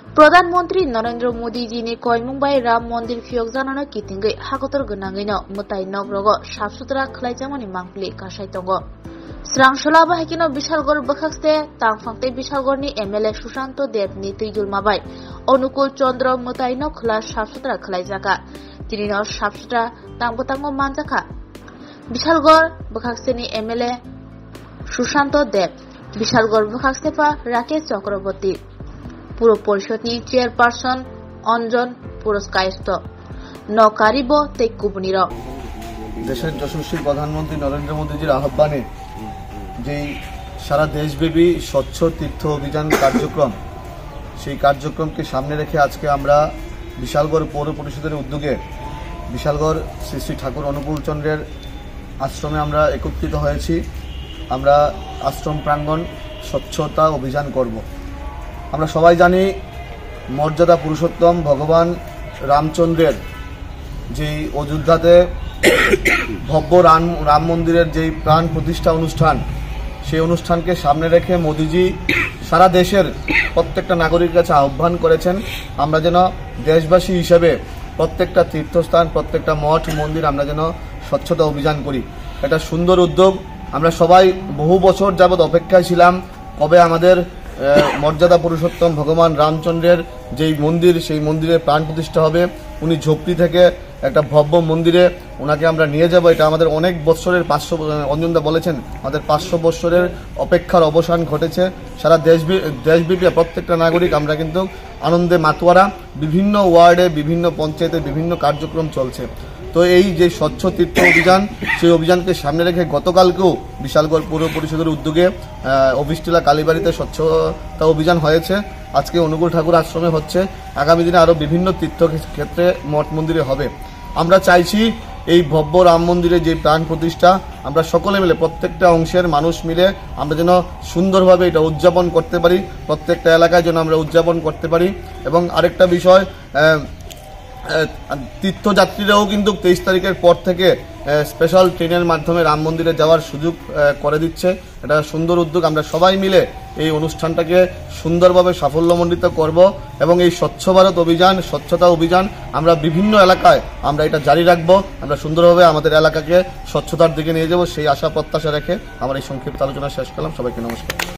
प्रधानमंत्री नरेंद्र मोदी जी ने मुंबई राम मंदिर फियोग जानानो किथिंगै हागतर गोनाङैनो मुताय नगरगो साफ सुथरा खलायजामनि मांगलि कासाय दङ। स्रांसला बाहायकिनो विशालगढ़ बखाक्से तांफांते विशालगढ़नि एमएलए सुशांत देवनि तैजुलमाबाय अनुकूल चंद्र मुतायनो खला साफ सुथरा खलायजागा तिनिनो साफ सुथरा तांबतांगो मानजाखा विशालगढ़ बखाक्सेनि एमएलए सुशांत देव विशालगढ़ बखाक्सेफा राकेश चक्रवर्ती पुर परिषदनि चेयरपार्सन अंजन पुरस्कायस्थ नकारिब तेकुबनिर देशेर यशस्वी प्रधानमंत्री नरेंद्र मोदीजिर आह्वाने जे सारा देशव्यापी स्वच्छ तीर्थ अभियान कार्यक्रम সেই कार्यक्रमকে सामने रेखे आज के आमरा विशालगढ़ पौर परिषदेर उद्योगे विशालगढ़ श्री श्री ठाकुर अनुकूल चंद्रेर आश्रमे आमरा एकत्रित हয়েছি। आमरा आश्रम प्रांगण स्वच्छता अभियान करब। আমরা সবাই জানি মর্যাদা পুরুষোত্তম ভগবান রামচন্দ্রের যে অযোধ্যাতে ভব্য রাম মন্দিরের যে প্রাণ প্রতিষ্ঠা অনুষ্ঠান সেই অনুষ্ঠানকে সামনে রেখে মোদিজি সারা দেশের প্রত্যেকটা নাগরিকের কাছে আহ্বান করেছেন আমরা যেন দেশবাসী হিসেবে প্রত্যেকটা তীর্থস্থান প্রত্যেকটা মঠ মন্দির আমরা যেন স্বচ্ছতা অভিযান করি। এটা সুন্দর উদ্যোগ। আমরা সবাই বহু বছর যাবত অপেক্ষায় ছিলাম কবে আমাদের মর্যাদা পুরুষোত্তম ভগবান রামচন্দ্রের যেই মন্দির সেই মন্দিরে প্রাণ প্রতিষ্ঠা হবে। উনি ঝোপড়ি থেকে একটা ভব্য মন্দিরে ওনাকে আমরা নিয়ে যাব। এটা আমাদের অনেক বছরের 500 অঞ্জনদা বলেছেন আমাদের 500 বছরের অপেক্ষার অবসান ঘটেছে। সারা দেশব্যাপী প্রত্যেকটা নাগরিক আমরা কিন্তু আনন্দে মাতোয়ারা। বিভিন্ন ওয়ার্ডে বিভিন্ন পঞ্চায়েতে বিভিন্ন কার্যক্রম চলছে। তো এই যে স্বচ্ছ তীর্থ অভিযান সেই অভিযানকে সামনে রেখে গতকালকেও বিশালগড় পৌর পরিষদের উদ্যোগে অফিসটিলা কালীবাড়িতে স্বচ্ছতা অভিযান হয়েছে। আজকে অনুকূল ঠাকুর আশ্রমে হচ্ছে। আগামী দিনে আরো বিভিন্ন তীর্থক্ষেত্রে মঠ মন্দিরে হবে। আমরা চাইছি এই ভব্য রাম মন্দিরে যে প্রাণ প্রতিষ্ঠা আমরা সকলে মিলে প্রত্যেকটা অংশের মানুষ মিলে আমরা যেন সুন্দরভাবে এটা উদযাপন করতে পারি। প্রত্যেকটা এলাকায় যেন আমরা উদযাপন করতে পারি। এবং আরেকটা বিষয় তীর্থযাত্রীরাও কিন্তু 23 তারিখের পর থেকে স্পেশাল ট্রেনের মাধ্যমে রাম মন্দিরে যাওয়ার সুযোগ করে দিচ্ছে। এটা সুন্দর উদ্যোগ। আমরা সবাই মিলে এই অনুষ্ঠানটাকে সুন্দরভাবে সাফল্যমণ্ডিত করব এবং এই স্বচ্ছ ভারত অভিযান স্বচ্ছতা অভিযান আমরা বিভিন্ন এলাকায় আমরা এটা জারি রাখব। আমরা সুন্দরভাবে আমাদের এলাকাকে স্বচ্ছতার দিকে নিয়ে যাব সেই আশা প্রত্যাশা রেখে আমার এই সংক্ষিপ্ত আলোচনা শেষ করলাম। সবাইকে নমস্কার।